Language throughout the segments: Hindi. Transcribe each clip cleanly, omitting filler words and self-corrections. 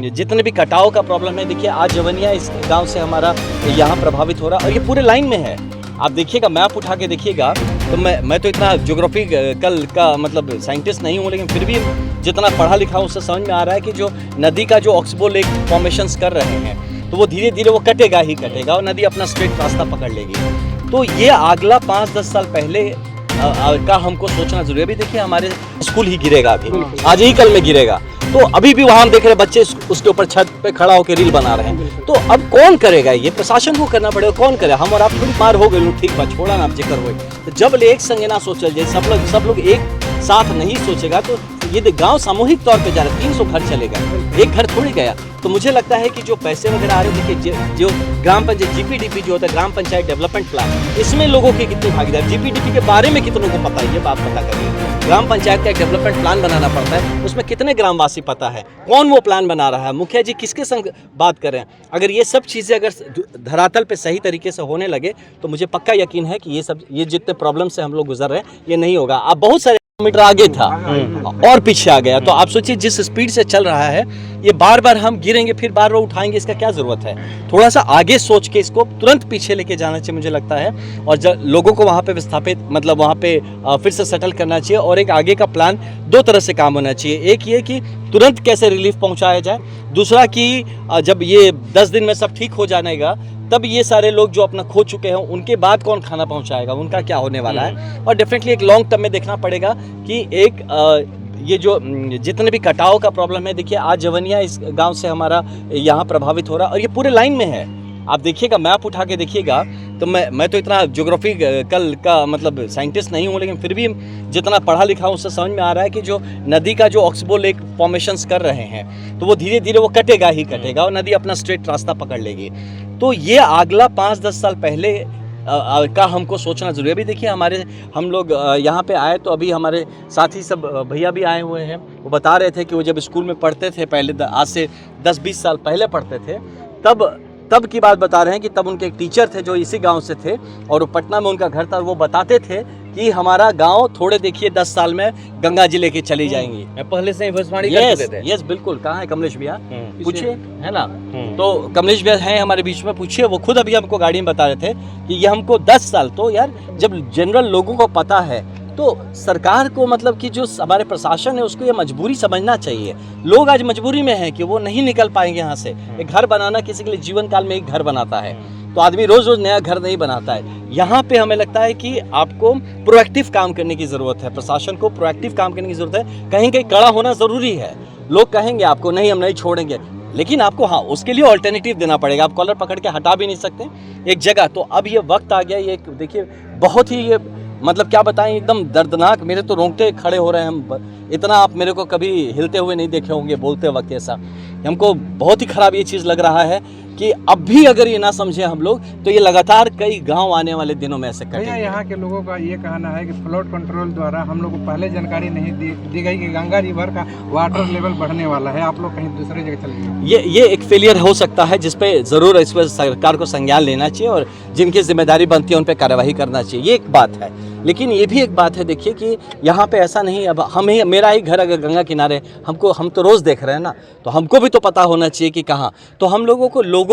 जितने भी कटाव का प्रॉब्लम है, देखिए आज जवनिया इस गांव से हमारा यहाँ प्रभावित हो रहा है और ये पूरे लाइन में है। आप देखिएगा, मैप उठा के देखिएगा, तो मैं तो इतना ज्योग्राफी कल का मतलब साइंटिस्ट नहीं हूँ, लेकिन फिर भी जितना पढ़ा लिखा हूँ उससे समझ में आ रहा है कि जो नदी का जो ऑक्सबो लेक फॉर्मेशंस कर रहे हैं, तो वो धीरे धीरे वो कटेगा ही कटेगा और नदी अपना स्ट्रेट रास्ता पकड़ लेगी। तो ये अगला 5-10 साल पहले का हमको सोचना जरूरी है। अभी देखिए हमारे स्कूल ही गिरेगा, अभी आज ही कल में गिरेगा, तो अभी भी वहाँ हम देख रहे हैं बच्चे उसके ऊपर छत पे खड़ा होकर रील बना रहे हैं। तो अब कौन करेगा? ये प्रशासन को करना पड़ेगा। कौन करे? हम और आप थोड़ी मार हो गए, ठीक बात, छोड़ा ना, आप जिक्र हुए। तो जब एक संग ना सोचल जाए, सब लोग एक साथ नहीं सोचेगा, तो ये गांव सामूहिक तौर पे जा रहा है। 300 घर चलेगा, एक घर थोड़ी गया। तो मुझे लगता है कि जो पैसे वगैरह आ रहे हैं, देखिए जो ग्राम पंचायत GPDP जो होता है, ग्राम पंचायत डेवलपमेंट प्लान, इसमें लोगों की कितनी भागीदारी, GPDP के बारे में कितनों को पता है, ये बात पता करिए। ग्राम पंचायत का एक डेवलपमेंट प्लान बनाना पड़ता है, उसमें कितने ग्रामवासी पता है, कौन वो प्लान बना रहा है, मुखिया जी किसके संग बात कर रहे हैं। अगर ये सब चीज़ें अगर धरातल पे सही तरीके से होने लगे, तो मुझे पक्का यकीन है कि ये जितने प्रॉब्लम से हम लोग गुजर रहे हैं, ये नहीं होगा। अब बहुत सारे मीटर आगे था और पीछे आ गया, तो आप सोचिए जिस स्पीड से चल रहा है, ये बार बार हम गिरेंगे फिर बार बार उठाएंगे, इसका क्या जरूरत है? थोड़ा सा आगे सोच के इसको तुरंत पीछे लेके जाना चाहिए, मुझे लगता है। और जब लोगों को वहाँ पे विस्थापित मतलब वहाँ पे फिर से सेटल करना चाहिए, और एक आगे का प्लान 2 तरह से काम होना चाहिए। एक ये कि तुरंत कैसे रिलीफ पहुँचाया जाए, दूसरा कि जब ये 10 दिन में सब ठीक हो जाएगा, तब ये सारे लोग जो अपना खो चुके हैं, उनके बाद कौन खाना पहुंचाएगा, उनका क्या होने वाला है। और डेफिनेटली एक लॉन्ग टर्म में देखना पड़ेगा कि एक ये जो जितने भी कटाव का प्रॉब्लम है, देखिए आज जवनिया इस गांव से हमारा यहाँ प्रभावित हो रहा है और ये पूरे लाइन में है। आप देखिएगा, मैप उठा के देखिएगा, तो मैं तो इतना ज्योग्राफी कल का मतलब साइंटिस्ट नहीं हूँ, लेकिन फिर भी जितना पढ़ा लिखा हूँ उससे समझ में आ रहा है कि जो नदी का जो ऑक्सबो लेक फॉर्मेशंस कर रहे हैं, तो वो धीरे धीरे वो कटेगा ही कटेगा और नदी अपना स्ट्रेट रास्ता पकड़ लेगी। तो ये अगला 5-10 साल पहले का हमको सोचना जरूरी है। अभी देखिए हम लोग यहाँ पे आए, तो अभी हमारे साथी सब भैया भी आए हुए हैं। वो बता रहे थे कि वो जब स्कूल में पढ़ते थे पहले, आज से 10-20 साल पहले पढ़ते थे, तब की बात बता रहे हैं कि तब उनके एक टीचर थे जो इसी गांव से थे और वो पटना में उनका घर था। वो बताते थे कि हमारा गांव थोड़े देखिए 10 साल में गंगा जी लेके चली जाएंगी। पहले से ही भविष्यवाणी कर चुके थे। यस बिल्कुल। कहाँ है कमलेश भैया? पूछिए, है ना? तो कमलेश भैया हैं हमारे बीच में, पूछिए। वो खुद अभी हमको गाड़ी में बता रहे थे कि ये हमको 10 साल, तो यार जब जनरल लोगों को पता है, तो सरकार को मतलब कि जो हमारे प्रशासन है उसको ये मजबूरी समझना चाहिए। लोग आज मजबूरी में हैं कि वो नहीं निकल पाएंगे यहाँ से। एक घर बनाना किसी के लिए जीवन काल में एक घर बनाता है, तो आदमी रोज रोज नया घर नहीं बनाता है। यहाँ पे हमें लगता है कि आपको प्रोएक्टिव काम करने की जरूरत है, प्रशासन को प्रोएक्टिव काम करने की जरूरत है। कहीं कहीं कड़ा होना जरूरी है। लोग कहेंगे आपको नहीं हम नहीं छोड़ेंगे, लेकिन आपको हाँ उसके लिए ऑल्टरनेटिव देना पड़ेगा। आप कॉलर पकड़ के हटा भी नहीं सकते एक जगह। तो अब ये वक्त आ गया, ये देखिए बहुत ही ये मतलब क्या बताएं, एकदम दर्दनाक, मेरे तो रोंगटे खड़े हो रहे हैं। हम इतना आप मेरे को कभी हिलते हुए नहीं देखे होंगे बोलते वक्त। ऐसा हमको बहुत ही ख़राब ये चीज़ लग रहा है कि अब भी अगर ये ना समझे हम लोग, तो ये लगातार कई गांव आने वाले दिनों में ऐसे करेंगे। यहाँ के लोगों का ये कहना है कि फ्लड कंट्रोल द्वारा हम लोग को पहले जानकारी नहीं दी गई कि गंगा रिवर का वाटर लेवल बढ़ने वाला है, आप लोग कहीं दूसरी जगह चले गए। ये एक फेलियर हो सकता है, जिसपे ज़रूर इस पर सरकार को संज्ञान लेना चाहिए और जिनकी जिम्मेदारी बनती है उन पर कार्रवाई करना चाहिए। ये एक बात है, लेकिन ये भी एक बात है देखिए कि यहाँ पे ऐसा नहीं, अब मेरा ही घर अगर गंगा किनारे, हम तो रोज़ देख रहे हैं ना, तो हमको भी तो पता होना चाहिए कि कहाँ। तो हम लोगों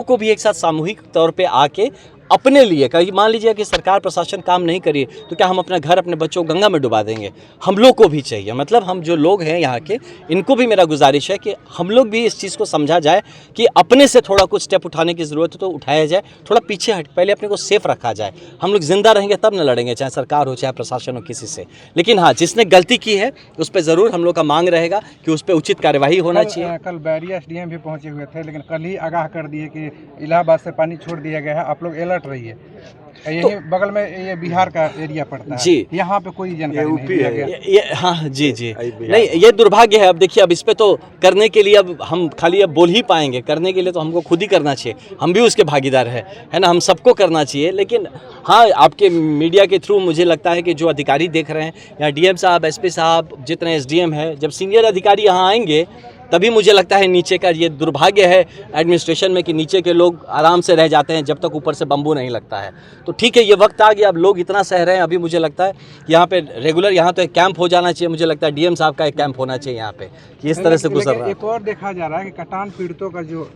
को भी एक साथ सामूहिक तौर पे आके अपने लिए, कहीं मान लीजिए कि सरकार प्रशासन काम नहीं करिए, तो क्या हम अपना घर अपने बच्चों को गंगा में डुबा देंगे? हम लोग को भी चाहिए, मतलब हम जो लोग हैं यहाँ के, इनको भी मेरा गुजारिश है कि हम लोग भी इस चीज़ को समझा जाए कि अपने से थोड़ा कुछ स्टेप उठाने की ज़रूरत है तो उठाया जाए। थोड़ा पीछे हट, पहले अपने को सेफ रखा जाए। हम लोग जिंदा रहेंगे तब न लड़ेंगे, चाहे सरकार हो चाहे प्रशासन हो, किसी से। लेकिन हाँ, जिसने गलती की है उस पर ज़रूर हम लोग का मांग रहेगा कि उस पर उचित कार्यवाही होना चाहिए। कल बैरिया SDM भी पहुँचे हुए थे, लेकिन कल ही आगाह कर दिए कि इलाहाबाद से पानी छोड़ दिया गया है, आप लोग अलर्ट रहिए। यही बगल में ये बिहार का एरिया पड़ता है जी, यहाँ पे कोई जानकारी नहीं दिया गया। हाँ जी नहीं, ये दुर्भाग्य है। अब देखिए, अब इस पे तो करने के लिए अब हम खाली अब बोल ही पाएंगे, करने के लिए तो हमको खुद ही करना चाहिए। हम भी उसके भागीदार है ना, हम सबको करना चाहिए। लेकिन हाँ, आपके मीडिया के थ्रू मुझे लगता है कि जो अधिकारी देख रहे हैं, या DM साहब, SP साहब, जितने SDM है, जब सीनियर अधिकारी यहाँ आएंगे तभी मुझे लगता है नीचे का ये दुर्भाग्य है एडमिनिस्ट्रेशन में कि नीचे के लोग आराम से रह जाते हैं जब तक ऊपर से बम्बू नहीं लगता है। तो ठीक है, ये वक्त आ गया, अब लोग इतना सह रहे हैं, अभी मुझे लगता है यहाँ पे रेगुलर यहाँ तो एक कैंप हो जाना चाहिए, मुझे लगता है डीएम साहब का एक कैंप होना चाहिए यहाँ पे कि इस तरह से गुजर रहा है। एक और देखा जा रहा है कि कटान पीड़ितों का जो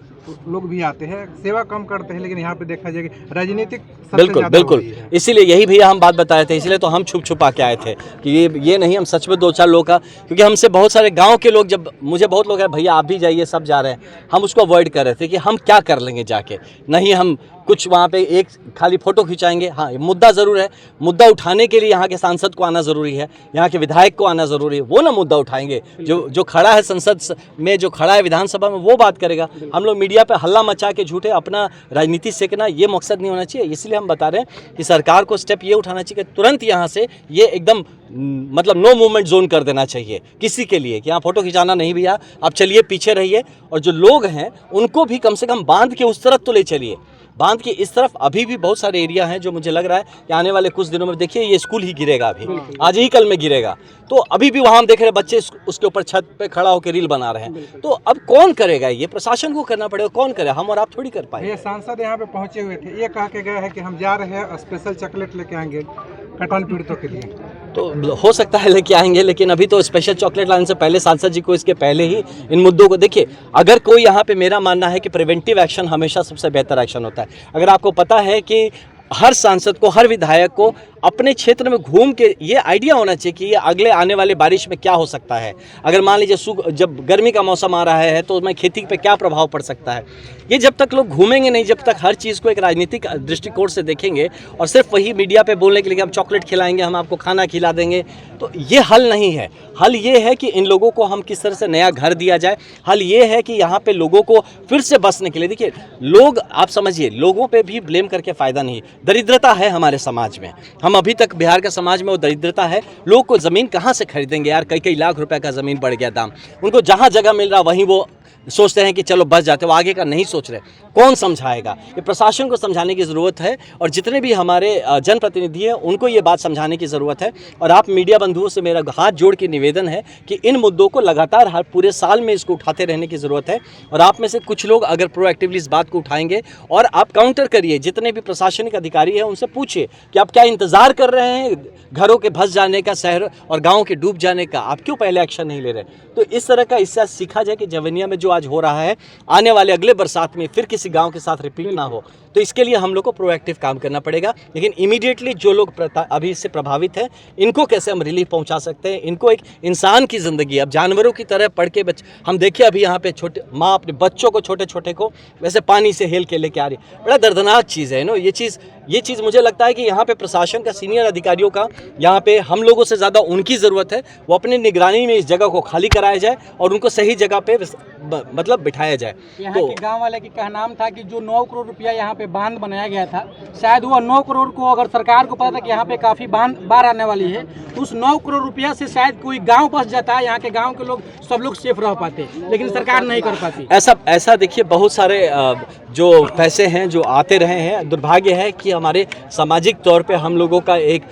लोग भी आते हैं, सेवा कम करते हैं, लेकिन यहाँ पे देखा जाए कि राजनीतिक बिल्कुल बिल्कुल, इसीलिए यही भैया हम बात बताए थे, इसलिए तो हम छुप छुपा के आए थे कि ये नहीं, हम सच में 2-4 लोग का, क्योंकि हमसे बहुत सारे गांव के लोग, जब मुझे बहुत लोग हैं भैया आप भी जाइए, सब जा रहे हैं, हम उसको अवॉइड कर रहे थे कि हम क्या कर लेंगे जाके, नहीं हम कुछ वहाँ पे एक खाली फोटो खिंचाएंगे। हाँ, मुद्दा ज़रूर है, मुद्दा उठाने के लिए यहाँ के सांसद को आना ज़रूरी है, यहाँ के विधायक को आना ज़रूरी है, वो ना मुद्दा उठाएंगे, जो खड़ा है संसद में, जो खड़ा है विधानसभा में, वो बात करेगा। हम लोग मीडिया पे हल्ला मचा के झूठे अपना राजनीति सेकना, ये मकसद नहीं होना चाहिए। इसलिए हम बता रहे हैं कि सरकार को स्टेप ये उठाना चाहिए कि तुरंत यहाँ से ये एकदम मतलब नो मूवमेंट जोन कर देना चाहिए किसी के लिए, कि यहाँ फोटो खिंचाना नहीं भैया, आप चलिए पीछे रहिए, और जो लोग हैं उनको भी कम से कम बांध के उस तरफ तो ले चलिए, बांध के इस तरफ अभी भी बहुत सारे एरिया हैं जो मुझे लग रहा है कि आने वाले कुछ दिनों में, देखिए ये स्कूल ही गिरेगा, अभी आज ही कल में गिरेगा, तो अभी भी वहाँ हम देख रहे हैं बच्चे उसके ऊपर छत पे खड़ा होकर रील बना रहे हैं। तो अब कौन करेगा, ये प्रशासन को करना पड़ेगा, कौन करे, हम और आप थोड़ी कर पाए। ये सांसद यहाँ पे पहुँचे हुए थे, ये कह के गए हैं कि हम जा रहे हैं स्पेशल चॉकलेट लेके आएंगे कटान पीड़ितों के लिए। तो हो सकता है लेके आएंगे, लेकिन अभी तो स्पेशल चॉकलेट लाने से पहले सांसद जी को इसके पहले ही इन मुद्दों को देखिए। अगर कोई यहाँ पे, मेरा मानना है कि प्रिवेंटिव एक्शन हमेशा सबसे बेहतर एक्शन होता है। अगर आपको पता है कि हर सांसद को, हर विधायक को अपने क्षेत्र में घूम के ये आइडिया होना चाहिए कि ये अगले आने वाले बारिश में क्या हो सकता है, अगर मान लीजिए जब गर्मी का मौसम आ रहा है तो उसमें खेती पे क्या प्रभाव पड़ सकता है। ये जब तक लोग घूमेंगे नहीं, जब तक हर चीज़ को एक राजनीतिक दृष्टिकोण से देखेंगे और सिर्फ वही मीडिया पे बोलने के लिए हम चॉकलेट खिलाएंगे, हम आपको खाना खिला देंगे, तो ये हल नहीं है। हल ये है कि इन लोगों को हम किस तरह से नया घर दिया जाए, हल ये है कि यहाँ पे लोगों को फिर से बसने के लिए, देखिए लोग, आप समझिए, लोगों पे भी ब्लेम करके फ़ायदा नहीं। दरिद्रता है हमारे समाज में, हम अभी तक बिहार का समाज में वो दरिद्रता है। लोग को ज़मीन कहाँ से खरीदेंगे यार, कई लाख रुपए का ज़मीन बढ़ गया दाम, उनको जहाँ जगह मिल रहा वहीं वो सोचते हैं कि चलो बस जाते, वो आगे का नहीं सोच रहे। कौन समझाएगा, ये प्रशासन को समझाने की ज़रूरत है, और जितने भी हमारे जनप्रतिनिधि हैं उनको ये बात समझाने की ज़रूरत है। और आप मीडिया बंधुओं से मेरा हाथ जोड़ के निवेदन है कि इन मुद्दों को लगातार हर पूरे साल में इसको उठाते रहने की ज़रूरत है। और आप में से कुछ लोग अगर प्रोएक्टिवली इस बात को उठाएंगे और आप काउंटर करिए, जितने भी प्रशासनिक अधिकारी हैं उनसे पूछिए कि आप क्या इंतज़ार कर रहे हैं घरों के धंस जाने का, शहर और गाँव के डूब जाने का, आप क्यों पहले एक्शन नहीं ले रहे। तो इस तरह का इससे सीखा जाए कि जवनिया में जो आज हो रहा है, आने वाले अगले बरसात में फिर किसी गांव के साथ रिपीट ना हो। तो इसके लिए हम लोग को प्रोएक्टिव काम करना पड़ेगा। लेकिन इमीडिएटली जो लोग अभी इससे प्रभावित हैं, इनको कैसे हम रिलीफ पहुंचा सकते हैं, इनको एक इंसान की ज़िंदगी, अब जानवरों की तरह पढ़ के हम देखिए अभी यहाँ पे छोटे माँ अपने बच्चों को, छोटे छोटे को वैसे पानी से हेल के लेके आ रही, बड़ा दर्दनाक चीज़ है नो। ये चीज़ मुझे लगता है कि यहाँ पे प्रशासन का, सीनियर अधिकारियों का, यहाँ पे हम लोगों से ज़्यादा उनकी ज़रूरत है। वो अपनी निगरानी में इस जगह को खाली कराया जाए और उनको सही जगह पे मतलब बिठाया जाए। यहाँ तो के गांव वाले की कहनाम था कि जो 9 करोड़ रुपया यहाँ पे बांध बनाया गया था, शायद वो 9 करोड़ को, अगर सरकार को पता था कि यहाँ पे काफ़ी बाढ़ आने वाली है, तो उस 9 करोड़ रुपया से शायद कोई गांव बस जाता है, यहाँ के गांव के लोग, सब लोग सेफ रह पाते, लेकिन सरकार नहीं कर पाती। ऐसा देखिए, बहुत सारे जो पैसे हैं जो आते रहे हैं। दुर्भाग्य है कि हमारे सामाजिक तौर पे हम लोगों का एक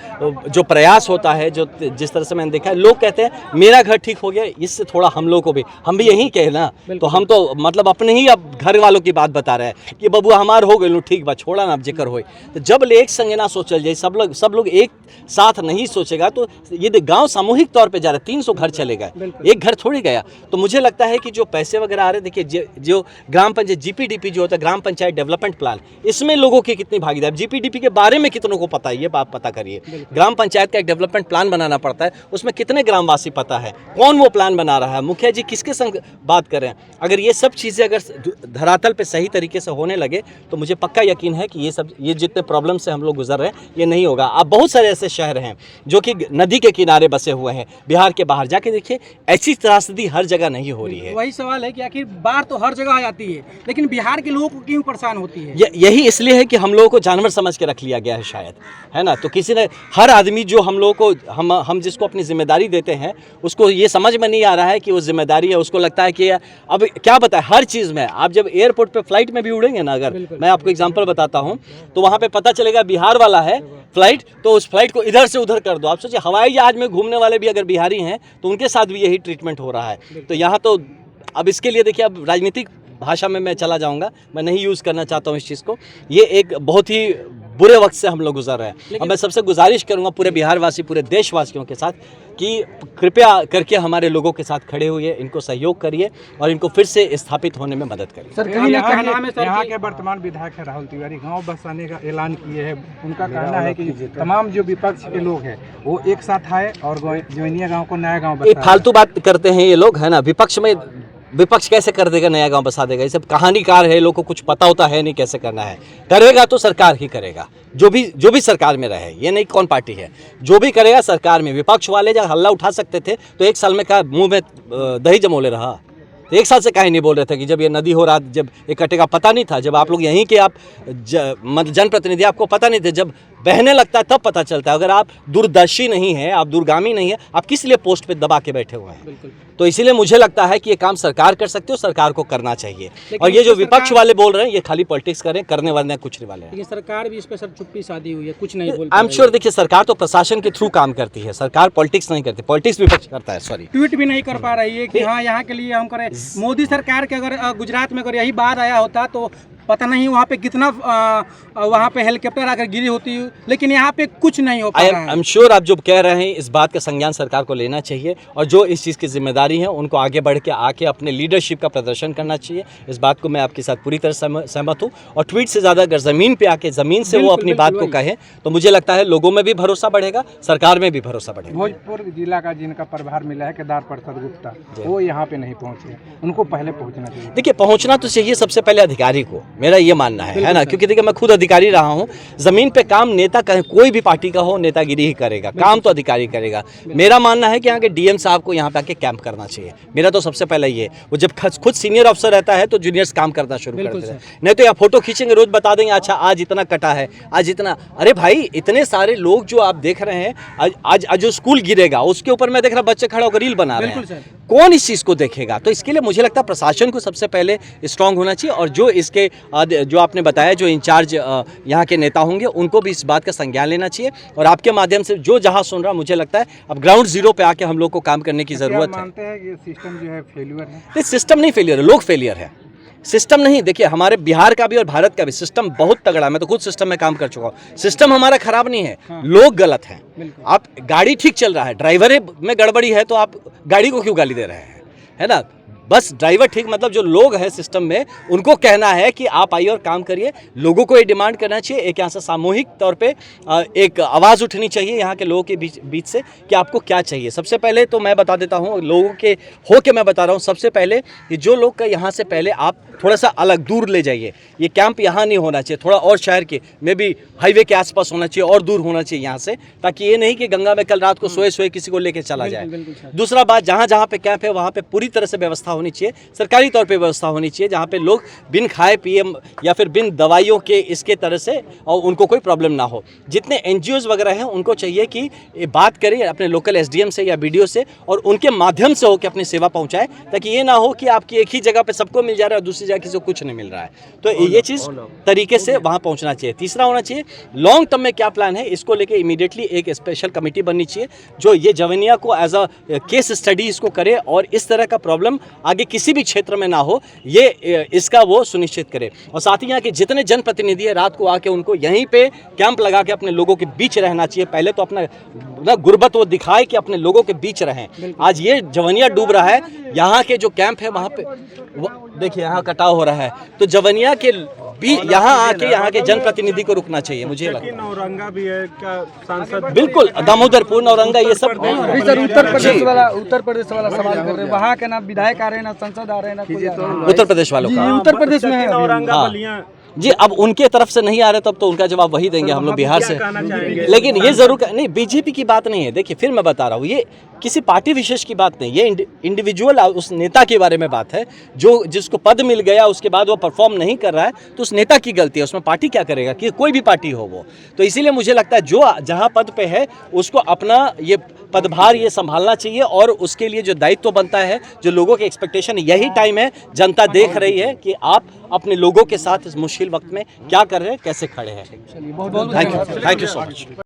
जो प्रयास होता है, जो जिस तरह से मैंने देखा है, लोग कहते हैं मेरा घर ठीक हो गया, इससे थोड़ा हम लोग को भी, हम भी यही कहे ना, तो हम तो मतलब अपने ही अब घर वालों की बात बता रहे हैं कि बबुआ हमार हो गए, ठीक बात, छोड़ा ना अब जिक्र हो। तो जब एक संगे ना सोचल जाए, सब लोग एक साथ नहीं सोचेगा, तो ये गांव सामूहिक तौर पे जा रहा है, 300 घर चले गए, एक घर थोड़ी गया। तो मुझे लगता है कि जो पैसे वगैरह आ रहे, देखिए जो ग्राम पंचायत GPDP जो होता है, ग्राम पंचायत डेवलपमेंट प्लान, इसमें लोगों की कितनी भागीदारी, GPDP के बारे में कितनों को पता है, ये बात पता करिए। ग्राम पंचायत का एक डेवलपमेंट प्लान बनाना पड़ता है, उसमें कितने ग्रामवासी पता है, कौन वो प्लान बना रहा है, मुखिया जी किसके संग बात करें। अगर ये सब चीज़ें अगर धरातल पे सही तरीके से होने लगे, तो मुझे पक्का यकीन है कि ये जितने प्रॉब्लम से हम लोग गुजर रहे हैं, ये नहीं होगा। अब बहुत सारे ऐसे शहर हैं जो कि नदी के किनारे बसे हुए हैं, बिहार के बाहर जाके देखिए, ऐसी त्रासदी हर जगह नहीं हो रही है। वही सवाल है कि आखिर बाढ़ तो हर जगह आ जाती है, लेकिन बिहार के लोगों को क्यों परेशान होती है। यही इसलिए है कि हम लोगों को जानवर समझ के रख लिया गया है शायद, है ना। तो किसी ने, हर आदमी जो हम लोगों को, हम जिसको अपनी जिम्मेदारी देते हैं, उसको ये समझ में नहीं आ रहा है कि वो जिम्मेदारी है। उसको लगता है कि अब क्या बताए, हर चीज़ में आप जब एयरपोर्ट पे फ्लाइट में भी उड़ेंगे ना, अगर मैं आपको एग्जांपल बताता हूँ, तो वहाँ पे पता चलेगा बिहार वाला है फ्लाइट, तो उस फ्लाइट को इधर से उधर कर दो। आप सोचिए, हवाई जहाज में घूमने वाले भी अगर बिहारी हैं, तो उनके साथ भी यही ट्रीटमेंट हो रहा है। तो यहाँ तो अब इसके लिए देखिए, अब राजनीतिक भाषा में मैं चला जाऊंगा, मैं नहीं यूज़ करना चाहता हूँ इस चीज़ को। ये एक बहुत ही बुरे वक्त से हम लोग गुजर रहे हैं। और मैं सबसे गुजारिश करूंगा पूरे बिहार वासी, पूरे देशवासियों के साथ कि कृपया करके हमारे लोगों के साथ खड़े हुए, इनको सहयोग करिए और इनको फिर से स्थापित होने में मदद करिए। सर, यहाँ के वर्तमान विधायक है राहुल तिवारी, गांव बसाने का ऐलान किए हैं। उनका कहना है कि तमाम जो विपक्ष के लोग हैं वो एक साथ आए और जवनिया गाँव को नया गाँव बसाए। फालतू बात करते हैं ये लोग, है ना। विपक्ष कैसे कर देगा, नया गांव बसा देगा? ये सब कहानीकार है, लोगों को कुछ पता होता है नहीं कैसे करना है। करेगा तो सरकार ही करेगा, जो भी सरकार में रहे, ये नहीं कौन पार्टी है, जो भी करेगा सरकार में। विपक्ष वाले जब हल्ला उठा सकते थे तो एक साल में का मुंह में दही जमोले रहा, तो एक साल से काहे नहीं बोल रहे थे कि जब ये नदी हो रहा, जब ये कटेगा, पता नहीं था? जब आप लोग यहीं के आप जनप्रतिनिधि, आपको पता नहीं थे? जब बहने लगता है तब पता चलता है। अगर आप दूरदर्शी नहीं है, आप दूरगामी नहीं है, आप किस लिए पोस्ट पे दबा के बैठे हुए हैं? तो इसीलिए मुझे लगता है कि ये काम सरकार कर सकती है, सरकार को करना चाहिए। और ये जो विपक्ष वाले बोल रहे हैं, ये खाली पॉलिटिक्स करें, करने वाले कुछ नहीं वाले हैं। लेकिन सरकार भी इस पे सब चुप्पी साधी हुई है, कुछ नहीं बोल। आई एम श्योर, देखिए सरकार तो प्रशासन के थ्रू काम करती है, सरकार पॉलिटिक्स नहीं करती, पॉलिटिक्स विपक्ष करता है। सॉरी, ट्वीट भी नहीं कर पा रही है कि हाँ यहाँ के लिए हम करें। मोदी सरकार के अगर गुजरात में अगर यही बात आया होता तो पता नहीं वहाँ पे कितना वहाँ पे हेलीकॉप्टर आकर गिरी होती, लेकिन यहाँ पे कुछ नहीं हो पा रहा है। आई एम श्योर आप जो कह रहे हैं इस बात का संज्ञान सरकार को लेना चाहिए, और जो इस चीज़ की जिम्मेदारी है उनको आगे बढ़ के आके अपने लीडरशिप का प्रदर्शन करना चाहिए। इस बात को मैं आपके साथ पूरी तरह सहमत हूँ। और ट्वीट से ज़्यादा अगर ज़मीन पे आके ज़मीन से वो अपनी बात को कहें तो मुझे लगता है लोगों में भी भरोसा बढ़ेगा, सरकार में भी भरोसा बढ़ेगा। भोजपुर जिला का जिनका प्रभार मिला है केदार प्रसाद गुप्ता, वो यहाँ पे नहीं पहुँचे, उनको पहले पहुँचना चाहिए। देखिए, पहुँचना तो चाहिए सबसे पहले अधिकारी को, मेरा ये मानना है ना, क्योंकि देखिए मैं खुद अधिकारी रहा हूँ। जमीन पे काम नेता कहे, कोई भी पार्टी का हो, नेतागिरी ही करेगा, काम तो अधिकारी करेगा। मेरा मानना है कि यहाँ के डीएम साहब को यहाँ पे आके कैंप करना चाहिए। मेरा तो सबसे पहले ये, वो जब खुद सीनियर अफसर रहता है तो जूनियर्स काम करना शुरू कर देते हैं। नहीं तो यहाँ फोटो खींचेंगे, रोज बता देंगे अच्छा आज इतना कटा है, आज इतना। अरे भाई, इतने सारे लोग जो आप देख रहे हैं, आज जो स्कूल गिरेगा उसके ऊपर मैं देख रहा बच्चे खड़ा होकर रील बना रहे हैं, कौन इस चीज़ को देखेगा? तो इसके लिए मुझे लगता है प्रशासन को सबसे पहले स्ट्रांग होना चाहिए, और जो इसके जो आपने बताया जो इंचार्ज यहाँ के नेता होंगे उनको भी इस बात का संज्ञान लेना चाहिए। और आपके माध्यम से जो जहाँ सुन रहा, मुझे लगता है अब ग्राउंड जीरो पे आके हम लोग को काम करने की जरूरत है। मानते हैं कि सिस्टम जो है फेल्यूर है? नहीं, सिस्टम नहीं फेलियर है, लोग फेलियर है, सिस्टम नहीं। देखिए, हमारे बिहार का भी और भारत का भी सिस्टम बहुत तगड़ा है। मैं तो खुद सिस्टम में काम कर चुका हूँ। सिस्टम हमारा खराब नहीं है, लोग गलत हैं। आप गाड़ी ठीक चल रहा है, ड्राइवर में गड़बड़ी है तो आप गाड़ी को क्यों गाली दे रहे हैं, है ना? बस ड्राइवर ठीक, मतलब जो लोग हैं सिस्टम में उनको कहना है कि आप आइए और काम करिए। लोगों को ये डिमांड करना चाहिए, एक यहाँ से सामूहिक तौर पे एक आवाज़ उठनी चाहिए यहाँ के लोगों के बीच से कि आपको क्या चाहिए। सबसे पहले तो मैं बता देता हूँ, लोगों के हो के मैं बता रहा हूँ, सबसे पहले कि जो लोग का यहाँ से पहले आप थोड़ा सा अलग दूर ले जाइए। ये कैंप यहाँ नहीं होना चाहिए, थोड़ा और शहर के में भी हाईवे के आसपास होना चाहिए और दूर होना चाहिए यहाँ से, ताकि ये नहीं कि गंगा में कल रात को सोए किसी को लेके चला जाए। दूसरा बात, जहाँ पे कैंप है वहाँ पे पूरी तरह से व्यवस्था होनी चाहिए, सरकारी तौर पे व्यवस्था होनी चाहिए, जहाँ पे लोग बिन खाए पिए या फिर बिन दवाइयों के इसके तरह से और उनको कोई प्रॉब्लम ना हो। जितने एनजीओज वगैरह हैं उनको चाहिए कि बात करें अपने लोकल एसडीएम से या बीडीओ से और उनके माध्यम से हो कि अपनी सेवा पहुँचाए, ताकि ये ना हो कि आपकी एक ही जगह पे सबको मिल जा रहा है और दूसरी जगह किसी को कुछ नहीं मिल रहा है। तो ये चीज़ तरीके से वहाँ पहुँचना चाहिए। तीसरा होना चाहिए, लॉन्ग टर्म में क्या प्लान है, इसको लेके इमीडिएटली एक स्पेशल कमेटी बननी चाहिए जो ये जवनिया को एज अ केस स्टडी इसको करे और इस तरह का प्रॉब्लम आगे किसी भी क्षेत्र में ना हो, ये इसका वो सुनिश्चित करे। और साथ ही यहाँ के जितने जनप्रतिनिधि है रात को आके उनको यहीं पे कैंप लगा के अपने लोगों के बीच रहना चाहिए। पहले तो अपना गुर्बत वो दिखाए कि अपने लोगों के बीच रहें। आज ये जवनिया डूब रहा है, यहाँ के जो कैंप है वहाँ पे देखिए यहाँ कटाव हो रहा है, तो जवनिया के यहाँ आके यहाँ के जनप्रतिनिधि को रुकना चाहिए। मुझे लगता है नौरंगा भी है क्या सांसद? बिल्कुल, दामोदरपुर, नौरंगा, ये सब। सर, उत्तर प्रदेश वाला सवाल कर रहे हैं, वहाँ के ना विधायक आ रहे हैं ना सांसद आ रहे हैं ना कोई। उत्तर प्रदेश वालों का, उत्तर प्रदेश में है जी। अब उनके तरफ से नहीं आ रहे तब तो उनका जवाब वही देंगे, हम लोग बिहार से। लेकिन ये जरूर नहीं, बीजेपी की बात नहीं है। देखिए फिर मैं बता रहा हूँ, ये किसी पार्टी विशेष की बात नहीं, ये इंडिविजुअल उस नेता के बारे में बात है जो जिसको पद मिल गया उसके बाद वो परफॉर्म नहीं कर रहा है, तो उस नेता की गलती है, उसमें पार्टी क्या करेगा कि कोई भी पार्टी हो वो। तो इसीलिए मुझे लगता है जो जहाँ पद पे है उसको अपना ये पदभार ये संभालना चाहिए और उसके लिए जो दायित्व बनता है, जो लोगों के एक्सपेक्टेशन, यही टाइम है, जनता देख रही है कि आप अपने लोगों के साथ इस मुश्किल वक्त में क्या कर रहे हैं, कैसे खड़े हैं। Thank you so much.